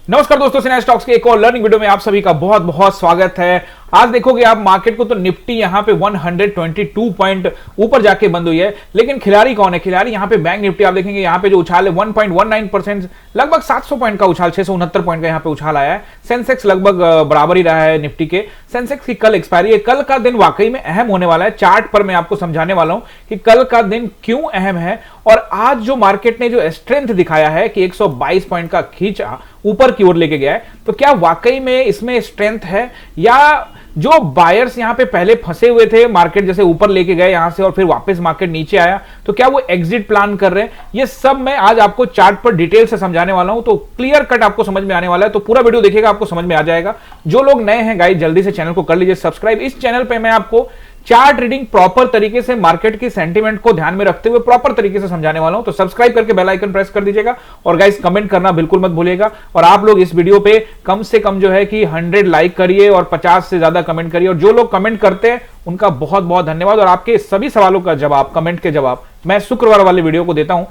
नमस्कार दोस्तों, सिन्हा स्टॉक्स के एक और लर्निंग वीडियो में आप सभी का बहुत बहुत स्वागत है। आज देखोगे आप मार्केट को तो निफ्टी यहां पे 122 पॉइंट ऊपर जाके बंद हुई है, लेकिन खिलाड़ी कौन है? खिलाड़ी यहां पे बैंक निफ्टी। आप देखेंगे यहां पे जो उछाल है 1.19%, लगभग 700 पॉइंट का उछाल, 669 पॉइंट का यहां पे उछाल आया है। सेंसेक्स लगभग बराबर ही रहा है निफ्टी के। सेंसेक्स की कल एक्सपायरी है, कल का दिन वाकई में अहम होने वाला है। चार्ट पर मैं आपको समझाने वाला हूं कि कल का दिन क्यों अहम है। और आज जो मार्केट ने जो स्ट्रेंथ दिखाया है कि 122 पॉइंट का खींचा ऊपर की ओर लेके गया है, तो क्या वाकई में इसमें स्ट्रेंथ है, या जो बायर्स यहां पे पहले फंसे हुए थे, मार्केट जैसे ऊपर लेके गए यहां से और फिर वापस मार्केट नीचे आया, तो क्या वो एग्जिट प्लान कर रहे हैं? ये सब मैं आज आपको चार्ट पर डिटेल से समझाने वाला हूं, तो क्लियर कट आपको समझ में आने वाला है। तो पूरा वीडियो देखिएगा, आपको समझ में आ जाएगा। जो लोग नए हैं गाइस, जल्दी से चैनल को कर लीजिए सब्सक्राइब। इस चैनल पे मैं आपको चार्ट रीडिंग प्रॉपर तरीके से, मार्केट की सेंटीमेंट को ध्यान में रखते हुए प्रॉपर तरीके से समझाने वाला हूं। तो सब्सक्राइब करके बेल आइकन प्रेस कर दीजिएगा और गाइस कमेंट करना बिल्कुल मत भूलिएगा। और आप लोग इस वीडियो पे कम से कम जो है कि 100 लाइक करिए और 50 से ज्यादा कमेंट करिए। और जो लोग कमेंट करते हैं उनका बहुत बहुत धन्यवाद। और आपके सभी सवालों का जवाब, कमेंट के जवाब मैं शुक्रवार वाले वीडियो को देता हूं,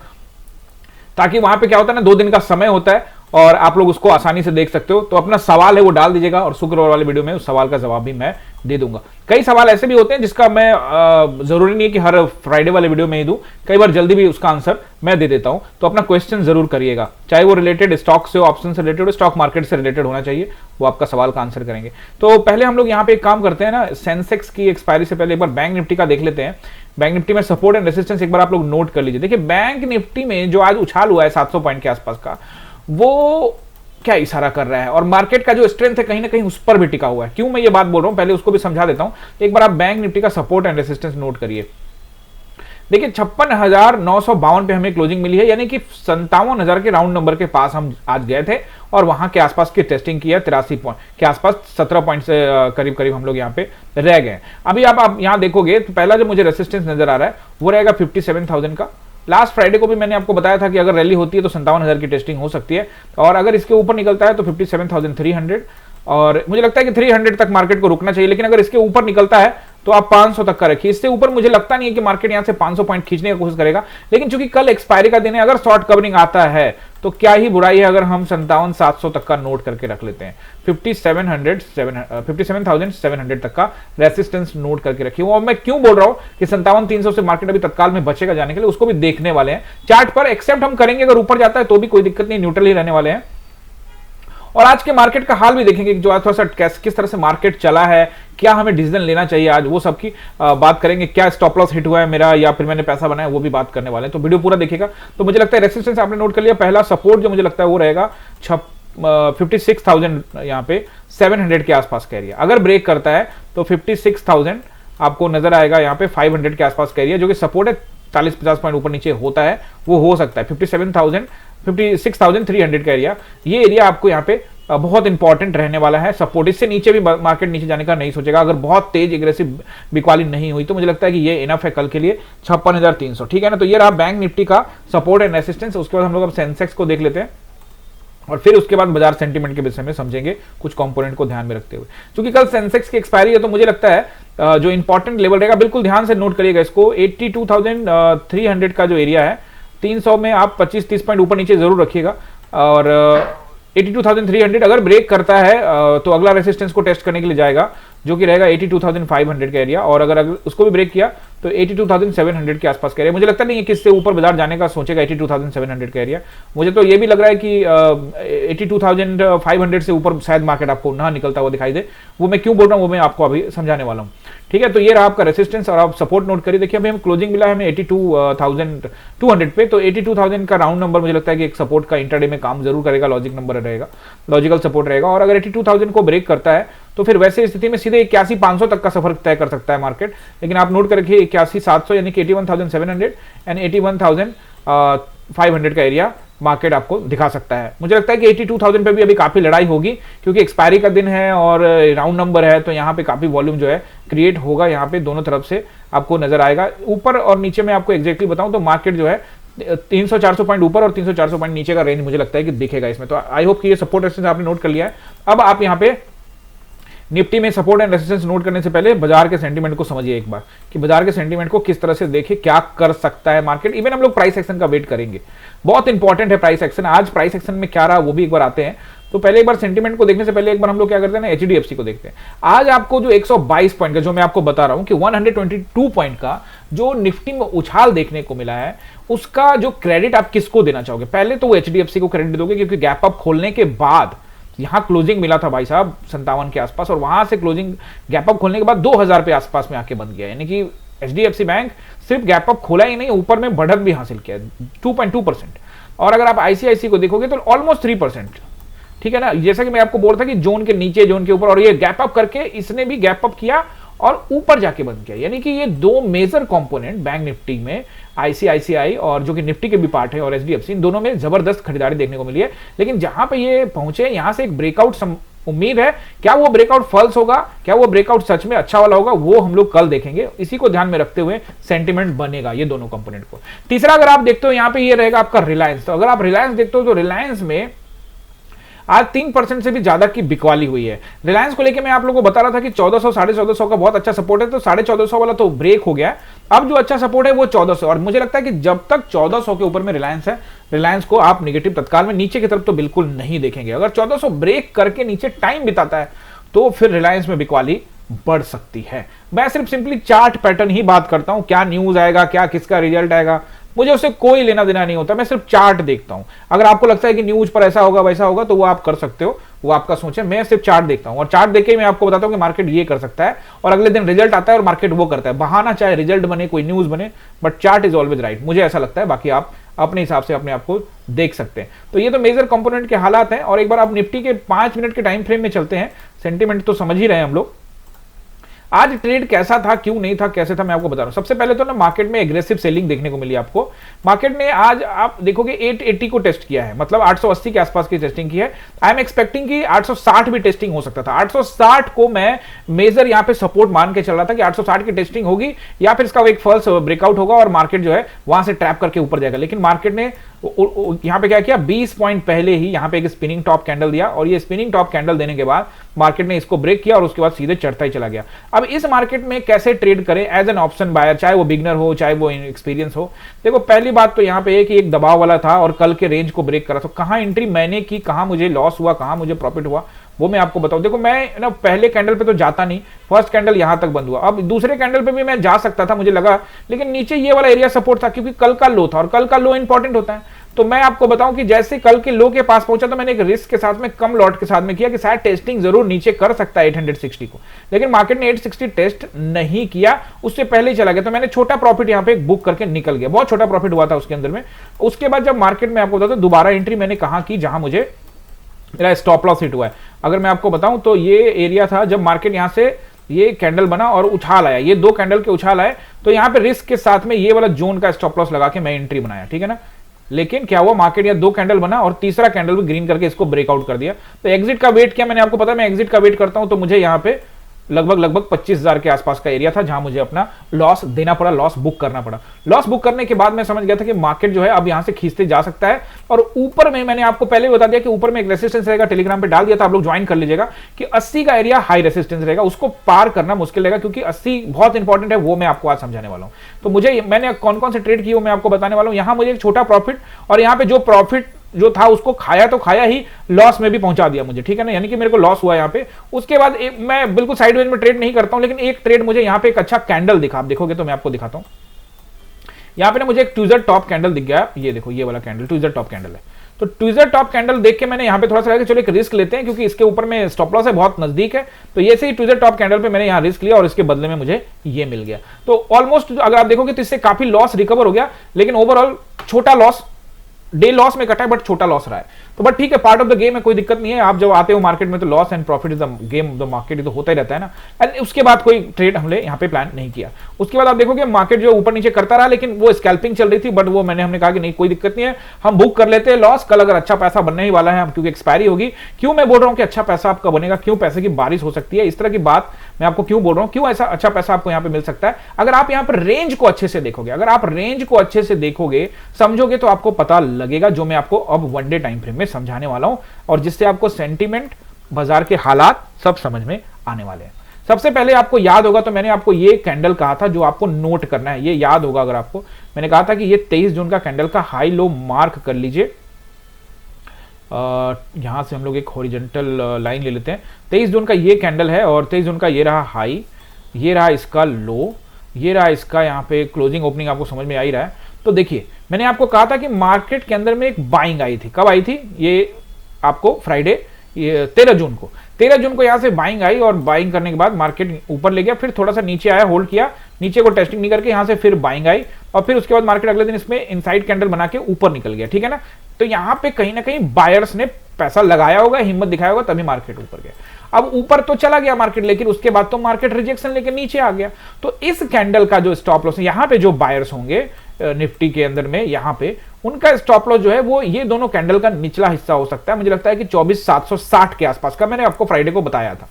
ताकि वहां पे क्या होता है ना, 2 दिन का समय होता है और आप लोग उसको आसानी से देख सकते हो। तो अपना सवाल है वो डाल दीजिएगा और शुक्रवार वाले वीडियो में उस सवाल का जवाब भी मैं दे दूंगा। कई सवाल ऐसे भी होते हैं जिसका मैं जरूरी नहीं है कि हर फ्राइडे वाले वीडियो में ही दूं, कई बार जल्दी भी उसका आंसर मैं दे देता हूं। तो अपना क्वेश्चन जरूर करिएगा, चाहे वो रिलेटेड स्टॉक से हो, ऑप्शन से रिलेटेड हो, स्टॉक मार्केट से रिलेटेड होना चाहिए, वो आपका सवाल का आंसर करेंगे। तो पहले हम लोग यहाँ पे एक काम करते हैं ना, सेंसेक्स की एक्सपायरी से पहले एक बार बैंक निफ्टी का देख लेते हैं। बैंक निफ्टी में सपोर्ट एंड रेजिस्टेंस एक बार आप लोग नोट कर लीजिए। देखिए बैंक निफ्टी में जो आज उछाल हुआ है 700 पॉइंट के आसपास का, वो क्या इशारा कर रहा है? और मार्केट का जो स्ट्रेंथ है कहीं ना कहीं उस पर भी टिका हुआ है। क्यों मैं ये बात बोल रहा हूं, पहले उसको भी समझा देता हूं। एक बार आप बैंक निफ्टी का सपोर्ट एंड रेजिस्टेंस नोट करिए। देखिए 56,952 पे हमें क्लोजिंग मिली है, यानी कि 57,000 के राउंड नंबर के पास हम आज गए थे और वहां के आसपास की टेस्टिंग की है। 83 पॉइंट के आसपास, 17 पॉइंट से करीब करीब हम लोग यहाँ पे रह गए। अभी आप यहाँ देखोगे तो पहला जो मुझे रेजिस्टेंस नजर आ रहा है वो रहेगा 57,000 का। लास्ट फ्राइडे को भी मैंने आपको बताया था कि अगर रैली होती है तो 57,000 की टेस्टिंग हो सकती है, और अगर इसके ऊपर निकलता है तो 57,300, और मुझे लगता है कि 300 तक मार्केट को रुकना चाहिए। लेकिन अगर इसके ऊपर निकलता है तो आप 500 तक का रखिए। इससे ऊपर मुझे लगता नहीं है कि मार्केट यहां से 500 पॉइंट खींचने की कोशिश करेगा। लेकिन चूंकि कल एक्सपायरी का दिन है, अगर शॉर्ट कवरिंग आता है तो क्या ही बुराई है अगर हम 57,700 तक का नोट करके रख लेते हैं। 57,700 तक का रेसिस्टेंस नोट करके रखिए। और मैं क्यों बोल रहा हूं कि 57,300 से मार्केट अभी तत्काल में बचेगा जाने के लिए, उसको भी देखने वाले हैं चार्ट पर। एक्सेप्ट हम करेंगे अगर ऊपर जाता है तो भी कोई दिक्कत नहीं, न्यूट्रल ही रहने वाले हैं। और आज के मार्केट का हाल भी देखेंगे कि जो आज थोड़ा सा किस तरह से मार्केट चला है, क्या हमें डिसीजन लेना चाहिए आज, वो सब की बात करेंगे। क्या स्टॉप लॉस हिट हुआ है मेरा, या फिर मैंने पैसा बनाया, वो भी बात करने वाले हैं। तो वीडियो पूरा देखिएगा। तो मुझे लगता है रेजिस्टेंस आपने नोट कर लिया। पहला सपोर्ट जो मुझे लगता है वो रहेगा 56,000 यहाँ पे 700 के आसपास का एरिया। अगर ब्रेक करता है तो 56,000 आपको नजर आएगा यहाँ पे 500 के आसपास का एरिया, जो कि सपोर्ट है। 40-50 पॉइंट ऊपर नीचे होता है, वो हो सकता है। 56,300 का एरिया, ये एरिया आपको यहाँ पे बहुत इंपॉर्टेंट रहने वाला है। सपोर्ट, इससे नीचे भी मार्केट नीचे जाने का नहीं सोचेगा। अगर बहुत तेज एग्रेसिव बिकवाली नहीं हुई तो मुझे लगता है कि ये इनफ है कल के लिए 56,300, ठीक है ना। तो ये रहा बैंक निफ्टी का सपोर्ट एंड रेजिस्टेंस। उसके बाद हम लोग अब सेंसेक्स को देख लेते हैं और फिर उसके बाद बाजार सेंटीमेंट के विषय में समझेंगे, कुछ कंपोनेंट को ध्यान में रखते हुए। क्योंकि कल सेंसेक्स की एक्सपायरी है तो मुझे लगता है जो इंपॉर्टेंट लेवल रहेगा, बिल्कुल ध्यान से नोट करिएगा इसको। 82,300 का जो एरिया है, 300 में आप 25-30 पॉइंट ऊपर नीचे जरूर रखिएगा। और 82,300 अगर ब्रेक करता है तो अगला रेजिस्टेंस को टेस्ट करने के लिए जाएगा, जो कि रहेगा 82,500 का एरिया। और अगर उसको भी ब्रेक किया तो 82,700 के आसपास का एरिया। मुझे लगता नहीं है कि इससे ऊपर बाजार जाने का सोचेगा 82,700 का एरिया। मुझे तो ये भी लग रहा है कि 82,500 से ऊपर शायद मार्केट आपको ना निकलता हुआ दिखाई दे। वो मैं क्यों बोल रहा हूँ वो मैं आपको अभी समझाने वाला हूँ, ठीक है। तो ये रहा आपका रेजिस्टेंस और आप सपोर्ट नोट करिए। देखिए अभी हम क्लोजिंग मिला है हमें 82,200 पे, तो 82,000 का राउंड नंबर मुझे लगता है कि एक सपोर्ट का इंटरडे में काम जरूर करेगा, लॉजिक नंबर रहेगा, लॉजिकल सपोर्ट रहेगा। और अगर 82,000 को ब्रेक करता है तो फिर वैसे स्थिति में सीधे 81,500 तक का सफर तय कर सकता है मार्केट। लेकिन आप नोट कर रखिए 81,700 यानी कि 81,700 एंड 81,500 का एरिया मार्केट आपको दिखा सकता है। मुझे लगता है कि 82,000 पे भी अभी काफी लड़ाई होगी, क्योंकि एक्सपायरी का दिन है और राउंड नंबर है, तो यहाँ पे काफी वॉल्यूम जो है क्रिएट होगा। यहाँ पे दोनों तरफ से आपको नजर आएगा। ऊपर और नीचे में आपको एग्जैक्टली बताऊं तो मार्केट जो है 300-400 पॉइंट ऊपर और 300-400 पॉइंट नीचे का रेंज मुझे लगता है कि दिखेगा इसमें। तो आई होप कि ये सपोर्ट रेजिस्टेंस आपने नोट कर लिया है। अब आप यहाँ पे निफ्टी में सपोर्ट एंड रेजिस्टेंस नोट करने से पहले बाजार के सेंटीमेंट को समझिए एक बार, कि बाजार के सेंटीमेंट को किस तरह से देखे, क्या कर सकता है मार्केट। इवन हम लोग प्राइस एक्शन का वेट करेंगे, बहुत इंपॉर्टेंट है प्राइस एक्शन। आज प्राइस एक्शन में क्या रहा वो भी एक बार आते हैं। तो पहले एक बार सेंटीमेंट को देखने से पहले एक बार हम लोग क्या करते हैं ना, एचडीएफसी को देखते हैं। आज आपको जो 122 पॉइंट का, जो मैं आपको बता रहा हूं कि 122 पॉइंट का जो निफ्टी में उछाल देखने को मिला है, उसका जो क्रेडिट आप किसको देना चाहोगे? पहले तो वो एचडीएफसी को क्रेडिट दोगे, क्योंकि गैप अप खोलने के बाद यहां क्लोजिंग मिला था भाई साहब 57 के आसपास, और वहां से क्लोजिंग गैप अप खोलने के बाद 2000 पे आसपास में आके बंद गया। यानी कि एचडीएफसी बैंक सिर्फ गैप अप खोला ही नहीं, ऊपर में बढ़त भी हासिल किया 2.2%। और अगर आप आईसीआईसी को देखोगे तो ऑलमोस्ट 3%, ठीक है ना। जैसा कि मैं आपको बोल रहा था कि जोन के नीचे, जोन के ऊपर, और ये गैप अप करके इसने भी गैप अप किया और ऊपर जाके बंद किया। यानी कि ये दो मेजर कंपोनेंट बैंक निफ्टी में, आईसीआईसीआई और जो कि निफ्टी के भी पार्ट है और एचडीएफसी, इन दोनों में जबरदस्त खरीदारी देखने को मिली है। लेकिन जहां पे ये पहुंचे, यहां से एक ब्रेकआउट उम्मीद है। क्या वो ब्रेकआउट फॉल्स होगा, क्या वो ब्रेकआउट सच में अच्छा वाला होगा, वो हम लोग कल देखेंगे। इसी को ध्यान में रखते हुए सेंटीमेंट बनेगा ये दोनों कंपोनेंट को। तीसरा अगर आप देखते हो यहां पे ये रहेगा आपका रिलायंस। तो अगर आप रिलायंस देखते हो तो रिलायंस में आज 3% से भी ज्यादा की बिकवाली हुई है। रिलायंस को लेकर मैं आप लोगों को बता रहा था कि 1400 1450 का बहुत अच्छा सपोर्ट है, तो 1450 वाला तो ब्रेक हो गया। अब जो अच्छा सपोर्ट है वो 1400, और मुझे लगता है कि जब तक 1400 के ऊपर में रिलायंस है, रिलायंस को आप निगेटिव तत्काल में नीचे की तरफ तो बिल्कुल नहीं देखेंगे। अगर 1400 ब्रेक करके नीचे टाइम बिताता है तो फिर रिलायंस में बिकवाली बढ़ सकती है। मैं सिर्फ सिंपली चार्ट पैटर्न ही बात करता हूं, क्या न्यूज आएगा, क्या किसका रिजल्ट आएगा, मुझे उससे कोई लेना देना नहीं होता। मैं सिर्फ चार्ट देखता हूं। अगर आपको लगता है कि न्यूज पर ऐसा होगा वैसा होगा तो वो आप कर सकते हो, वो आपका सोच है। मैं सिर्फ चार्ट देखता हूं और चार्ट देख के मैं आपको बताता हूं कि मार्केट ये कर सकता है, और अगले दिन रिजल्ट आता है और मार्केट वो करता है। बहाना चाहे रिजल्ट बने, कोई न्यूज बने, but chart is always right, मुझे ऐसा लगता है। बाकी आप अपने हिसाब से अपने आप को देख सकते हैं। तो ये तो मेजर कंपोनेंट के हालात हैं। और एक बार आप निफ्टी के 5 मिनट के टाइम फ्रेम में चलते हैं। सेंटीमेंट तो समझ ही रहे हैं हम लोग। आज ट्रेड कैसा था, क्यों नहीं था, कैसे था, मैं आपको बता रहा हूं। सबसे पहले तो ना मार्केट में एग्रेसिव सेलिंग देखने को मिली आपको। मार्केट ने आज आप देखोगे 880 को टेस्ट किया है, मतलब 880 के आसपास की टेस्टिंग की है। आई एम एक्सपेक्टिंग कि 860 भी टेस्टिंग हो सकता था। 860 को मैं मेजर यहां पे सपोर्ट मान के चल रहा था कि 860 की टेस्टिंग होगी या फिर इसका एक फॉल्स ब्रेकआउट होगा और मार्केट जो है वहां से ट्रैप करके ऊपर जाएगा। लेकिन मार्केट ने यहां पे क्या किया, 20 पॉइंट पहले ही यहां पे एक स्पिनिंग टॉप कैंडल दिया, और ये स्पिनिंग टॉप कैंडल देने के बाद मार्केट ने इसको ब्रेक किया और उसके बाद सीधे चढ़ता ही चला गया। अब इस मार्केट में कैसे ट्रेड करें एज एन ऑप्शन बायर, चाहे वो बिगनर हो चाहे वो एक्सपीरियंस हो। देखो पहली बात तो यहां पे है कि एक दबाव वाला था और कल के रेंज को ब्रेक करा, तो कहां एंट्री मैंने की, कहां मुझे लॉस हुआ, कहां मुझे प्रॉफिट हुआ, वो मैं आपको बताऊं। देखो मैं ना पहले कैंडल पे तो जाता नहीं, फर्स्ट कैंडल यहां तक बंद हुआ। अब दूसरे कैंडल पे भी मैं जा सकता था, मुझे लगा, लेकिन नीचे ये वाला एरिया सपोर्ट था, क्योंकि कल का लो था और कल का लो इंपॉर्टेंट होता है। तो मैं आपको बताऊं कि जैसे कल के लो के पास पहुंचा तो मैंने एक रिस्क के साथ में, कम लॉट के साथ में किया कि शायद टेस्टिंग जरूर नीचे कर सकता है 860 को, लेकिन मार्केट ने 860 टेस्ट नहीं किया, उससे पहले ही चला गया। तो मैंने छोटा प्रॉफिट यहां पे बुक करके निकल गया, बहुत छोटा प्रॉफिट हुआ था उसके अंदर में। उसके बाद जब मार्केट में आपको बताता दोबारा एंट्री मैंने कहां की, जहां मुझे मेरा स्टॉप लॉस हिट हुआ है। अगर मैं आपको बताऊं तो ये एरिया था जब मार्केट यहां से ये कैंडल बना और उछाल आया, ये दो कैंडल के उछाल आए, तो यहां पे रिस्क के साथ में ये वाला जोन का स्टॉप लॉस लगा के मैं एंट्री बनाया, ठीक है ना। लेकिन क्या हुआ, मार्केट या दो कैंडल बना और तीसरा कैंडल भी ग्रीन करके इसको ब्रेकआउट कर दिया। तो एग्जिट का वेट किया मैंने, आपको पता है मैं एग्जिट का वेट करता हूं, तो मुझे यहां पे लगभग 25,000 के आसपास का एरिया था जहां मुझे अपना लॉस देना पड़ा, लॉस बुक करना पड़ा। लॉस बुक करने के बाद मैं समझ गया था कि मार्केट जो है अब यहां से खींचते जा सकता है। और ऊपर में मैंने आपको पहले बता दिया कि ऊपर में एक रेसिस्टेंस रहेगा, टेलीग्राम पे डाल दिया था, आप लोग ज्वाइन कर लीजिएगा कि 80 का एरिया हाई रेसिस्टेंस रहेगा, उसको पार करना मुश्किल रहेगा, क्योंकि 80 बहुत इंपॉर्टेंट है, वो मैं आपको आज समझाने वाला हूं। तो मुझे मैंने कौन कौन से ट्रेड किए वो मैं आपको बताने वाला हूं। यहां मुझे एक छोटा प्रॉफिट, और यहां पे जो प्रॉफिट जो था उसको खाया तो खाया ही, लॉस में भी पहुंचा दिया मुझे, ठीक है ना। यानी कि मेरे को लॉस हुआ यहां पे। उसके बाद मैं बिल्कुल साइडवेज में ट्रेड नहीं करता हूं, लेकिन एक ट्रेड मुझे यहां पे एक अच्छा कैंडल दिखा, आप देखोगे तो मैं आपको दिखाता हूं। यहां पे ना मुझे एक ट्विजर टॉप कैंडल दिख गया, ये देखो ये वाला कैंडल ट्विजर टॉप कैंडल है। तो ट्विजर टॉप कैंडल देख के मैंने यहां पे थोड़ा सा लगा कि चलो एक रिस्क लेते हैं, क्योंकि इसके ऊपर में स्टॉप लॉस है, बहुत नजदीक है। तो ये से ही ट्विजर टॉप कैंडल पे मैंने यहां रिस्क लिया और इसके बदले में मुझे ये मिल गया। तो ऑलमोस्ट अगर आप देखोगे तो इससे काफी लॉस रिकवर हो गया, लेकिन ओवरऑल छोटा लॉस, डे लॉस में कटा है, बट छोटा लॉस रहा है। तो बट ठीक है, पार्ट ऑफ द गेम है, कोई दिक्कत नहीं है। आप जब आते हो मार्केट में तो loss and profit is the game of the market, ये तो होता ही रहता है ना। एंड उसके बाद कोई ट्रेड हमने यहाँ पे प्लान नहीं किया। उसके बाद आप देखोगे मार्केट जो ऊपर नीचे करता रहा, लेकिन वो स्कैल्पिंग चल रही थी, बट वो हमने कहा कि नहीं कोई दिक्कत नहीं है, हम बुक कर लेते हैं लॉस। कल अगर अच्छा पैसा बनने ही वाला है, क्योंकि एक्सपायरी होगी। क्यों मैं बोल रहा हूँ कि अच्छा पैसा आपका बनेगा, क्यों पैसे की बारिश हो सकती है, इस तरह की बात मैं आपको क्यों बोल रहा हूँ, क्यों ऐसा अच्छा पैसा आपको यहाँ पे मिल सकता है। अगर आप यहाँ पर रेंज को अच्छे से देखोगे, अगर आप रेंज को अच्छे से देखोगे, समझोगे, तो आपको पता लगेगा, जो मैं आपको अब वन डे टाइम फ्रेम में समझाने वाला हूं, और जिससे आपको सेंटीमेंट, बाजार के हालात सब समझ में आने वाले हैं। सबसे पहले आपको याद होगा, तो मैंने आपको ये कैंडल कहा था जो आपको नोट करना है, ये याद होगा अगर आपको, मैंने कहा था कि ये 23 जून का कैंडल का हाई लो मार्क कर लीजिए। यहां से हम लोग एक हॉरिजॉन्टल लाइन ले लेते हैं। 23 जून का ये कैंडल है और 23 जून का ये रहा हाई, ये रहा इसका लो, ये रहा इसका यहाँ पे क्लोजिंग ओपनिंग, आपको समझ में आ ही रहा है। तो देखिए मैंने आपको कहा था कि मार्केट के अंदर में एक बाइंग आई थी। कब आई थी? ये आपको फ्राइडे, ये 13 जून को, 13 जून को यहाँ से बाइंग आई और बाइंग करने के बाद मार्केट ऊपर ले गया, फिर थोड़ा सा नीचे आया, होल्ड किया, नीचे को टेस्टिंग नहीं करके यहाँ से फिर बाइंग आई और फिर उसके बाद मार्केट अगले दिन इसमें इनसाइड कैंडल बना के ऊपर निकल गया। ठीक है ना? तो यहाँ पे कहीं ना कहीं बायर्स ने पैसा लगाया होगा, हिम्मत दिखाया होगा, तभी मार्केट ऊपर गया। अब ऊपर तो चला गया मार्केट, लेकिन उसके बाद तो मार्केट रिजेक्शन लेके नीचे आ गया। तो इस कैंडल का जो स्टॉप लॉस है, यहाँ पे जो बायर्स होंगे निफ्टी के अंदर में, यहाँ पे उनका स्टॉप लॉस जो है वो ये दोनों कैंडल का निचला हिस्सा हो सकता है। मुझे लगता है कि 24,760 के आसपास का, मैंने आपको फ्राइडे को बताया था।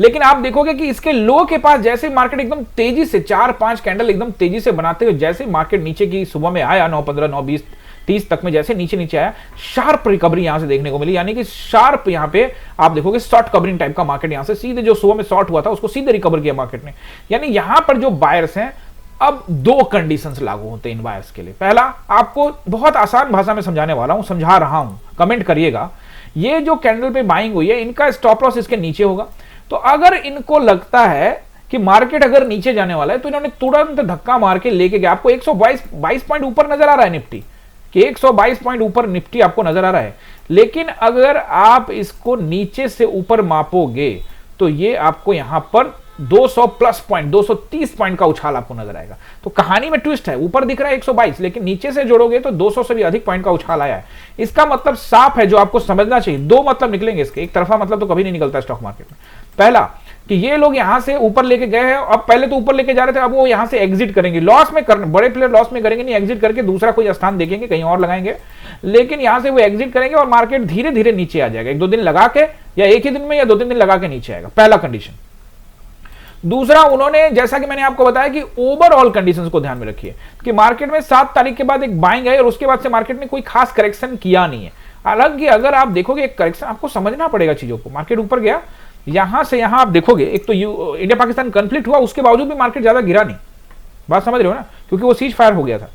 लेकिन आप देखोगे कि इसके लो के पास जैसे मार्केट एकदम तेजी से 4-5 कैंडल एकदम तेजी से बनाते हुए जैसे मार्केट नीचे की सुबह में आया 9:15, 9:20-30 तक में, जैसे नीचे नीचे आया, शार्प रिकवरी यहां से देखने को मिली। यानी कि शार्प यहां पे आप देखोगे शॉर्ट कवरिंग टाइप का मार्केट, यहां से सीधे जो सुबह में शॉर्ट हुआ था उसको सीधे रिकवर किया मार्केट ने। यानी यहां पर जो बायर्स हैं, अब दो कंडीशंस लागू होते हैं इन बायर्स के लिए। पहला, आपको बहुत आसान भाषा में समझाने वाला हूं, समझा रहा हूं, कमेंट करिएगा। ये जो कैंडल पे बाइंग हुई है, इनका स्टॉप लॉस इसके नीचे होगा। तो अगर इनको लगता है कि मार्केट अगर नीचे जाने वाला है तो इन्होंने तुरंत धक्का मार के लेके गया। आपको 122 पॉइंट ऊपर नजर आ रहा है निफ्टी, कि 122 पॉइंट ऊपर निफ्टी आपको नजर आ रहा है। लेकिन अगर आप इसको नीचे से ऊपर मापोगे तो ये आपको यहां पर 200 प्लस पॉइंट, 230 पॉइंट का उछाल आपको नजर आएगा। तो कहानी में ट्विस्ट है, ऊपर दिख रहा है 122, लेकिन नीचे से जोड़ोगे तो 200 से भी अधिक पॉइंट का उछाल आया है। इसका मतलब साफ है, जो आपको समझना चाहिए। दो मतलब निकलेंगे इसके, एक तरफा मतलब तो कभी नहीं निकलता स्टॉक मार्केट में। पहला कि ये लोग यहां से ऊपर लेके गए हैं, अब पहले तो ऊपर लेके जा रहे थे, अब वो यहां से एग्जिट करेंगे, लॉस में करने, बड़े प्लेयर लॉस में करेंगे नहीं, एग्जिट करके दूसरा कोई स्थान देखेंगे, कहीं और लगाएंगे। लेकिन यहां से वो एग्जिट करेंगे और मार्केट धीरे धीरे नीचे आ जाएगा, 1-2 दिन लगा के, या एक ही दिन में या 2-3 दिन लगा के नीचे आएगा। पहला कंडीशन। दूसरा, उन्होंने जैसा कि मैंने आपको बताया कि ओवरऑल कंडीशंस को ध्यान में रखिए कि मार्केट में 7 तारीख के बाद एक बाइंग है और उसके बाद से मार्केट ने कोई खास करेक्शन किया नहीं है। हालांकि अगर आप देखोगे एक करेक्शन, आपको समझना पड़ेगा चीजों को। मार्केट ऊपर गया, यहां से यहां आप देखोगे, एक तो इंडिया पाकिस्तान कंफ्लिक्ट हुआ, उसके बावजूद भी मार्केट ज्यादा गिरा नहीं। बात समझ रहे हो ना? क्योंकि वो सीज फायर हो गया था।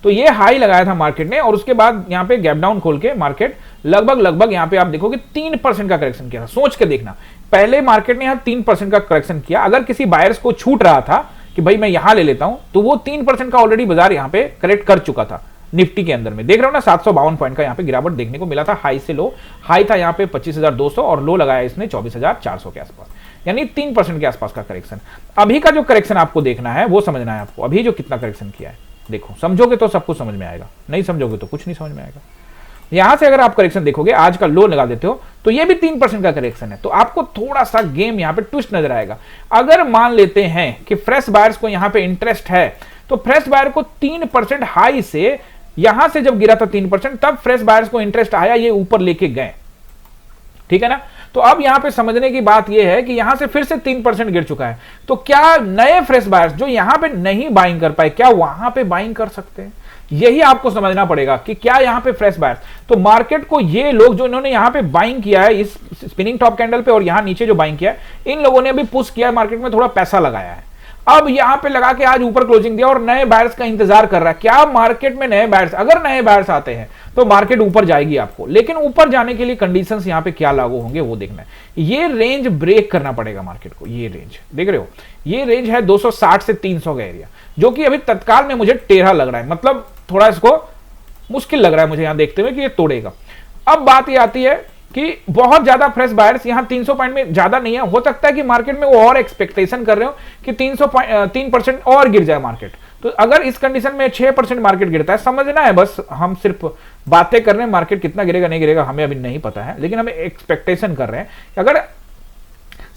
तो ये हाई लगाया था मार्केट ने और उसके बाद यहां पे गैप डाउन खोल के मार्केट लगभग यहां पे आप देखोगे 3% का करेक्शन किया था। सोच के देखना, पहले मार्केट ने यहां 3% का करेक्शन किया। अगर किसी बायर्स को छूट रहा था कि भाई मैं यहां ले लेता हूं, तो वो 3% का ऑलरेडी बाजार यहां पे करेक्ट कर चुका था। निफ्टी के अंदर में देख रहे हो ना, 752 पॉइंट का यहां पे गिरावट देखने को मिला था हाई से लो। हाई था यहां पे 25,200 और लो लगाया इसने 24,400 के आसपास, यानी 3% के आसपास का करेक्शन। अभी का जो करेक्शन आपको देखना है वो समझना है आपको, अभी जो कितना करेक्शन किया है देखो, समझोगे तो सब कुछ समझ में आएगा, नहीं समझोगे तो कुछ नहीं समझ में आएगा। यहां से अगर आप करेक्शन देखोगे, आज का लो लगा देते हो तो ये भी 3% का करेक्शन है। तो आपको थोड़ा सा गेम यहां पे ट्विस्ट नजर आएगा। अगर मान लेते हैं कि फ्रेश बायर्स को यहां पे इंटरेस्ट है, तो फ्रेश बायर को 3% हाई से, यहां से जब गिरा था 3%, तब फ्रेश बायर्स को इंटरेस्ट आया, ये ऊपर लेके गए। ठीक है ना? तो अब यहां पे समझने की बात यह है कि यहां से फिर से 3% गिर चुका है। तो क्या नए फ्रेश बायर्स जो यहां पे नहीं बाइंग कर पाए, क्या वहां पे बाइंग कर सकते हैं? यही आपको समझना पड़ेगा कि क्या यहां पे फ्रेश बायर्स, तो मार्केट को ये लोग जो इन्होंने यहां पे बाइंग किया है इस स्पिनिंग टॉप कैंडल पे और यहां नीचे जो बाइंग किया है, इन लोगों ने अभी पुश किया, मार्केट में थोड़ा पैसा लगाया है। अब यहां पे लगा के आज ऊपर क्लोजिंग दिया और नए बायर्स का इंतजार कर रहा है। क्या मार्केट में नए बायर्स, अगर नए बायर्स आते हैं तो मार्केट ऊपर जाएगी आपको, लेकिन ऊपर जाने के लिए कंडीशंस यहां पे क्या लागू होंगे वो देखना है। ये रेंज ब्रेक करना पड़ेगा मार्केट को। ये रेंज देख रहे हो, ये रेंज है 260 से 300 का एरिया, जो कि अभी तत्काल में मुझे टेढ़ा लग रहा है, मतलब थोड़ा इसको मुश्किल लग रहा है मुझे यहां देखते हुए कि ये तोड़ेगा। अब बात ये आती है कि बहुत ज्यादा फ्रेश बायर्स यहां 300 पॉइंट में ज्यादा नहीं है। हो सकता है कि मार्केट में वो और एक्सपेक्टेशन कर रहे हो कि 3% और गिर जाए मार्केट। तो अगर इस कंडीशन में 6% मार्केट गिरता है, समझना है बस, हम सिर्फ बातें कर रहे हैं, मार्केट कितना गिरेगा नहीं गिरेगा हमें अभी नहीं पता है, लेकिन हमें एक्सपेक्टेशन कर रहे हैं कि अगर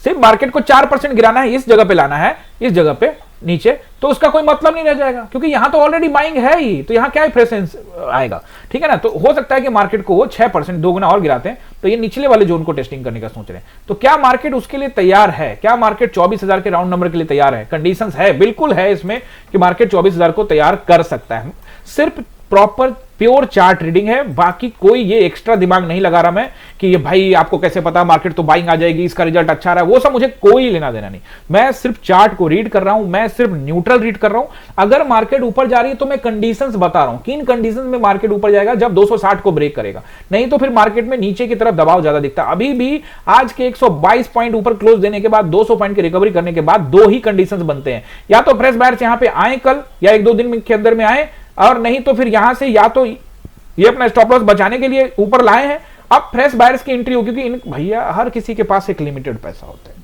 सिर्फ मार्केट को 4% गिराना है, इस जगह पे लाना है, इस जगह पे नीचे, तो उसका कोई मतलब नहीं रह जाएगा, क्योंकि यहां तो ऑलरेडी बाइंग है ही, तो यहां क्या प्रेजेंस आएगा। ठीक है ना? तो हो सकता है कि मार्केट को वो 6% 2 गुना और गिराते हैं, तो ये निचले वाले जोन को टेस्टिंग करने का सोच रहे हैं। तो क्या मार्केट उसके लिए तैयार है? क्या मार्केट 24,000 के राउंड नंबर के लिए तैयार है? कंडीशंस है, बिल्कुल है इसमें कि मार्केट 24,000 को तैयार कर सकता है। सिर्फ प्रॉपर प्योर चार्ट रीडिंग है, बाकी कोई ये एक्स्ट्रा दिमाग नहीं लगा रहा मैं कि ये भाई आपको कैसे पता मार्केट तो बाइंग आ जाएगी, इसका रिजल्ट अच्छा आ रहा है, वो सब मुझे कोई लेना देना नहीं। मैं सिर्फ चार्ट को रीड कर रहा हूं, मैं सिर्फ न्यूट्रल रीड कर रहा हूं। अगर मार्केट ऊपर जा रही है तो मैं कंडीशंस बता रहा हूं कि इन कंडीशंस में मार्केट ऊपर जाएगा जब 260 को ब्रेक करेगा, नहीं तो फिर मार्केट में नीचे की तरफ दबाव ज्यादा दिखता है। अभी भी आज के 122 पॉइंट ऊपर क्लोज देने के बाद 200 पॉइंट की रिकवरी करने के बाद दो ही कंडीशंस बनते हैं, या तो फ्रेश बायर्स यहां पे आए कल या एक दो दिन के अंदर में आए, और नहीं तो फिर यहां से या तो ये अपना स्टॉप लॉस बचाने के लिए ऊपर लाए हैं, अब फ्रेश बायर्स की एंट्री हो, क्योंकि इन भैया हर किसी के पास एक लिमिटेड पैसा होता है।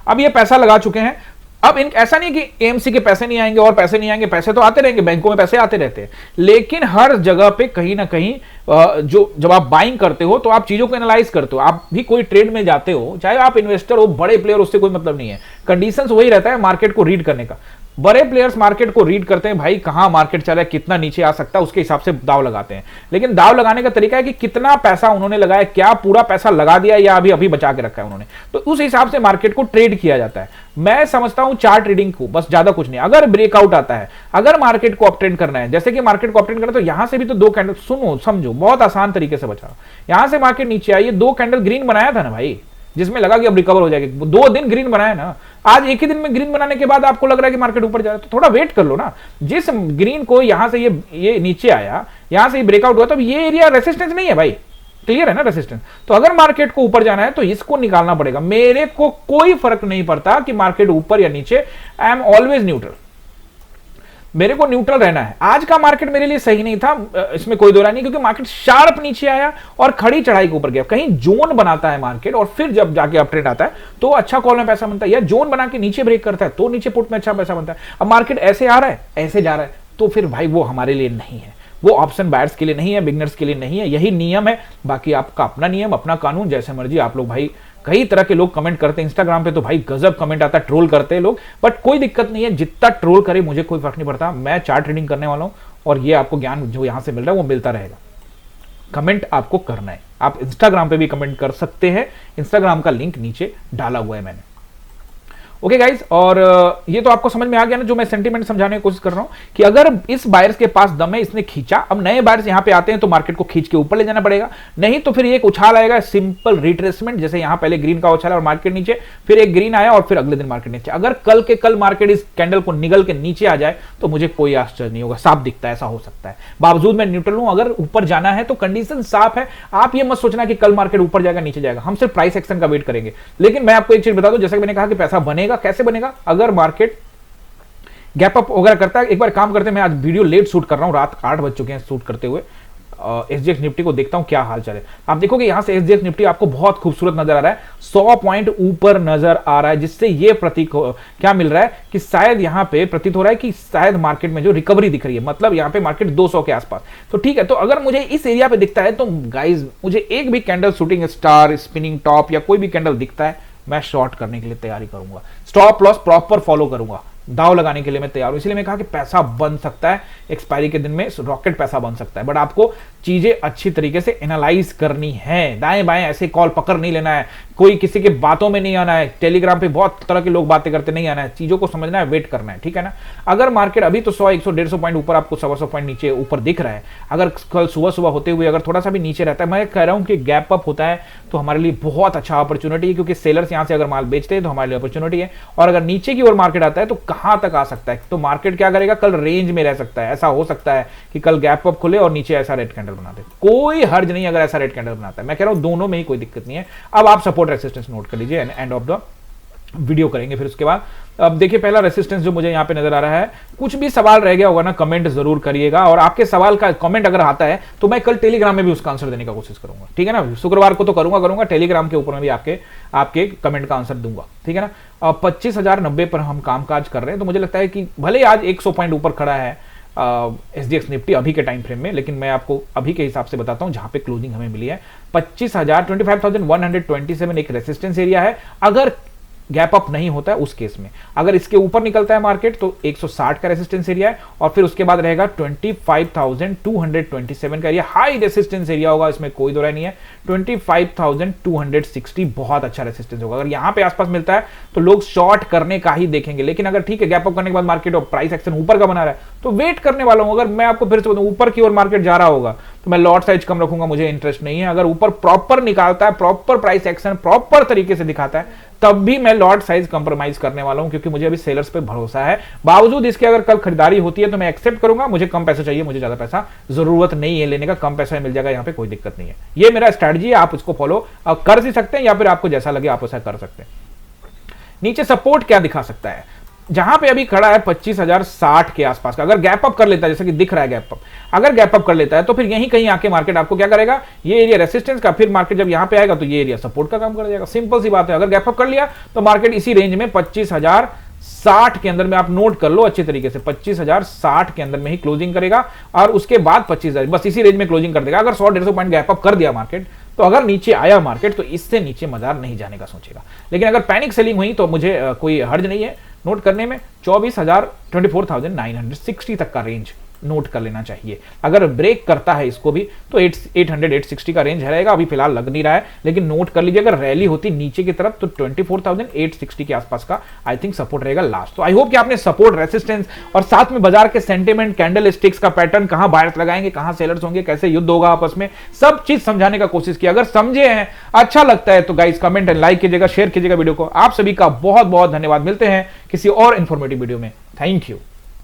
अब ये पैसा लगा चुके हैं, अब इन ऐसा नहीं कि एएमसी के पैसे नहीं आएंगे और पैसे नहीं आएंगे, पैसे तो आते रहेंगे, बैंकों में पैसे आते रहते हैं, लेकिन हर जगह पे कहीं ना कहीं जो जब आप बाइंग करते हो तो आप चीजों को एनालाइज करते हो। आप भी कोई ट्रेड में जाते हो, चाहे आप इन्वेस्टर हो, बड़े प्लेयर, उससे कोई मतलब नहीं है, कंडीशंस वही रहता है मार्केट को रीड करने का। बड़े प्लेयर्स मार्केट को रीड करते हैं, भाई कहां मार्केट चला है, कितना नीचे आ सकता है, उसके हिसाब से दाव लगाते हैं। लेकिन दाव लगाने का तरीका है कि कितना पैसा उन्होंने लगाया, क्या पूरा पैसा लगा दिया या अभी अभी बचा के रखा है उन्होंने, तो उस हिसाब से मार्केट को ट्रेड किया जाता है। मैं समझता हूं चार्ट ट्रेडिंग को, बस ज्यादा कुछ नहीं। अगर ब्रेकआउट आता है, अगर मार्केट को अपट्रेंड करना है, जैसे कि मार्केट को अपट्रेंड करना है, तो यहां से भी तो दो कैंडल, सुनो समझो, बहुत आसान तरीके से बचा। यहां से मार्केट नीचे आई, दो कैंडल ग्रीन बनाया था ना भाई, जिसमें लगा कि अब रिकवर हो जाएगी, 2 दिन ग्रीन बनाया ना। आज एक ही दिन में ग्रीन बनाने के बाद आपको लग रहा है कि मार्केट ऊपर जा रहा है, तो थोड़ा वेट कर लो ना। जिस ग्रीन को यहां से ये नीचे आया, यहां से ब्रेकआउट हुआ, तो ये एरिया रेसिस्टेंस नहीं है भाई, क्लियर है ना रेसिस्टेंस। तो अगर मार्केट को ऊपर जाना है तो इसको निकालना पड़ेगा। मेरे को कोई फर्क नहीं पड़ता कि मार्केट ऊपर या नीचे, आई एम ऑलवेज न्यूट्रल, मेरे को न्यूट्रल रहना है। आज का मार्केट मेरे लिए सही नहीं था, इसमें कोई दो राय नहीं, क्योंकि मार्केट शार्प नीचे आया और खड़ी चढ़ाई के ऊपर गया। कहीं जोन बनाता है मार्केट और फिर जब जाके अप ट्रेंड आता है तो अच्छा कॉल में पैसा बनता है, या जोन बना के नीचे ब्रेक करता है तो नीचे पुट में अच्छा पैसा बनता है। अब मार्केट ऐसे आ रहा है, ऐसे जा रहा है, तो फिर भाई वो हमारे लिए नहीं है, वो ऑप्शन बायर्स के लिए नहीं है, बिगनर्स के लिए नहीं है। यही नियम है, बाकी आपका अपना नियम, अपना कानून, जैसे मर्जी आप लोग। भाई कई तरह के लोग कमेंट करते हैं इंस्टाग्राम पे, तो भाई गजब कमेंट आता है, ट्रोल करते हैं लोग, बट कोई दिक्कत नहीं है, जितना ट्रोल करे मुझे कोई फर्क नहीं पड़ता। मैं चार्ट ट्रेडिंग करने वाला हूं और ये आपको ज्ञान जो यहां से मिल रहा है वो मिलता रहेगा। कमेंट आपको करना है, आप इंस्टाग्राम पे भी कमेंट कर सकते हैं, इंस्टाग्राम का लिंक नीचे डाला हुआ है मैंने। ओके गाइज, और ये तो आपको समझ में आ गया ना जो मैं सेंटीमेंट समझाने की कोशिश कर रहा हूं, कि अगर इस बायर्स के पास दम है, इसने खींचा, अब नए बायर्स यहां पे आते हैं तो मार्केट को खींच के ऊपर ले जाना पड़ेगा, नहीं तो फिर एक उछाल आएगा, सिंपल रिट्रेसमेंट। जैसे यहां पहले ग्रीन का उछाला और मार्केट नीचे, फिर एक ग्रीन आया और फिर अगले दिन मार्केट नीचे। अगर कल के कल मार्केट इस कैंडल को निगल के नीचे आ जाए तो मुझे कोई आश्चर्य नहीं होगा, साफ दिखता है, ऐसा हो सकता है। बावजूद मैं न्यूट्रल हूं, अगर ऊपर जाना है तो कंडीशन साफ है। आप ये मत सोचना कि कल मार्केट ऊपर जाएगा नीचे जाएगा, हम सिर्फ प्राइस एक्शन का वेट करेंगे। लेकिन मैं आपको एक चीज बता दूं, जैसे मैंने कहा कि पैसा बनेगा, कैसे बनेगा, अगर मार्केट गैप अप वगैरह करता है। एक बार काम करते हैं, मैं आज वीडियो लेट शूट कर रहा हूं, रात 8 बज चुके हैं शूट करते हुए। एसजीएक्स निफ्टी को देखता हूं क्या हाल चल है। आप देखोगे यहां से एसजीएक्स निफ्टी आपको बहुत खूबसूरत नजर आ रहा है, 100 पॉइंट ऊपर नजर आ रहा है, जिससे ये प्रतीक क्या मिल रहा है कि शायद यहां पे प्रतीत हो रहा है कि शायद मार्केट में जो रिकवरी दिख रही है, मतलब यहां पे मार्केट 200 के आसपास। तो ठीक है, तो अगर मुझे इस एरिया पे दिखता है तो गाइज मुझे एक भी candle shooting star, spinning top या कोई भी कैंडल दिखता है, मैं शॉर्ट करने के लिए तैयारी करूंगा, स्टॉप लॉस प्रॉपर फॉलो करूंगा, दाव लगाने के लिए मैं तैयार हूं। इसलिए मैं कहा कि पैसा बन सकता है, एक्सपायरी के दिन में रॉकेट पैसा बन सकता है, बट आपको चीजें अच्छी तरीके से एनालाइज करनी है। दाएं बाएं ऐसे कॉल पकड़ नहीं लेना है, कोई किसी के बातों में नहीं आना है। टेलीग्राम पे बहुत तरह के लोग बातें करते, नहीं आना है, चीजों को समझना है, वेट करना है, ठीक है ना। अगर मार्केट अभी तो 100, 100, 150 पॉइंट ऊपर, आपको 100 पॉइंट नीचे ऊपर दिख रहा है, अगर कल सुबह सुबह होते हुए अगर थोड़ा सा भी नीचे रहता है, मैं कह रहा हूं कि गैप अप होता है तो हमारे लिए बहुत अच्छा अपॉर्चुनिटी है, क्योंकि सेलर्स यहां से अगर माल बेचते हैं तो हमारे लिए अपॉर्चुनिटी है। और अगर नीचे की ओर मार्केट आता है तो कहां तक आ सकता है, तो मार्केट क्या करेगा, कल रेंज में रह सकता है। ऐसा हो सकता है कि कल गैप अप खुले और नीचे ऐसा रेड कैंडल बना दे, कोई हर्ज नहीं अगर ऐसा रेड कैंडल बनाता है। मैं कह रहा हूं दोनों में ही कोई दिक्कत नहीं है। अब आप सपोर्ट रेसिस्टेंस नोट कर लीजिए, एंड ऑफ द वीडियो करेंगे फिर उसके बाद। अब देखिए पहला रेसिस्टेंस जो मुझे यहां पे नजर आ रहा है, कुछ भी सवाल रह गया होगा ना, कमेंट जरूर करिएगा, और आपके सवाल का कमेंट अगर आता है तो मैं कल टेलीग्राम में भी उसका आंसर देने का कोशिश करूंगा, ठीक है ना। शुक्रवार को तो करूंगा, टेलीग्राम के ऊपर में भी आपके कमेंट का आंसर दूंगा, ठीक है ना। 25,090 पर हम कामकाज कर रहे हैं, तो मुझे लगता है कि भले आज 100 पॉइंट ऊपर खड़ा है एसजीएक्स निफ्टी अभी के टाइम फ्रेम में, लेकिन मैं आपको अभी के हिसाब से बताता हूं जहां पे क्लोजिंग हमें मिली है 25,127 एक रेसिस्टेंस एरिया है। अगर गैप अप नहीं होता है उस केस में, अगर इसके ऊपर निकलता है मार्केट तो 160 का रेसिस्टेंस एरिया है, और फिर उसके बाद रहेगा 25,227 का एरिया, हाई रेसिस्टेंस एरिया होगा, इसमें कोई दो राय नहीं है। 25,260 बहुत अच्छा रेसिस्टेंस होगा। अगर यहां पे आसपास मिलता है तो लोग शॉर्ट करने का ही देखेंगे, लेकिन अगर ठीक है गैप अप करने के बाद मार्केट और प्राइस एक्शन ऊपर का बना रहा है तो वेट करने वाला हूं। अगर मैं आपको फिर से ऊपर की ओर मार्केट जा रहा होगा तो मैं लॉट साइज कम रखूंगा, मुझे इंटरेस्ट नहीं है। अगर ऊपर प्रॉपर निकालता है, प्रॉपर प्राइस एक्शन प्रॉपर तरीके से दिखाता है, तब भी मैं लॉट साइज कंप्रोमाइज करने वाला हूं, क्योंकि मुझे अभी सेलर्स पे भरोसा है। बावजूद इसके अगर कल खरीदारी होती है तो मैं एक्सेप्ट करूंगा, मुझे कम पैसा चाहिए, मुझे ज्यादा पैसा जरूरत नहीं है लेने का, कम पैसा मिल जाएगा, यहां पे कोई दिक्कत नहीं है। ये मेरा स्ट्रेटजी है, आप उसको फॉलो कर भी सकते हैं या फिर आपको जैसा लगे आप ऐसा कर सकते हैं। नीचे सपोर्ट क्या दिखा सकता है, जहां पे अभी खड़ा है 25,060 के आसपास का, अगर गैप अप कर लेता है, जैसे कि दिख रहा है गैप अप, अगर गैप अप कर लेता है तो फिर यहीं कहीं आके मार्केट आपको क्या करेगा, ये एरिया रेसिस्टेंस का, फिर मार्केट जब यहां पे आएगा तो ये एरिया सपोर्ट का काम कर जाएगा। सिंपल सी बात है, अगर गैप अप कर लिया तो मार्केट इसी रेंज में 25,060 के अंदर में, आप नोट कर लो अच्छे तरीके से, 25,060 के अंदर में ही क्लोजिंग करेगा और उसके बाद 25,000, बस इसी रेंज में क्लोजिंग कर देगा। अगर 100-150 पॉइंट गैप अप कर दिया मार्केट, तो अगर नीचे आया मार्केट तो इससे नीचे बाजार नहीं जाने का सोचेगा। लेकिन अगर पैनिक सेलिंग हुई तो मुझे कोई हर्ज नहीं है नोट करने में। 24,960 तक का रेंज नोट कर लेना चाहिए। अगर ब्रेक करता है इसको भी तो 800-860 का रेंज रहेगा, अभी फिलहाल लग नहीं रहा है, लेकिन नोट कर लीजिए अगर रैली होती नीचे की तरफ तो 24,860 के आसपास का आई थिंक सपोर्ट रहेगा लास्ट। तो आई होप कि आपने सपोर्ट, रेसिस्टेंस और साथ में बाजार के सेंटिमेंट, कैंडल स्टिक्स का पैटर्न, कहां बायर्स लगाएंगे, कहां सेलर्स होंगे, कैसे युद्ध होगा आपस में, सब चीज समझाने का कोशिश किया। अगर समझे हैं, अच्छा लगता है तो गाइस कमेंट एंड लाइक कीजिएगा, शेयर कीजिएगा वीडियो को। आप सभी का बहुत बहुत धन्यवाद। मिलते हैं किसी और इंफॉर्मेटिव वीडियो में। Thank you.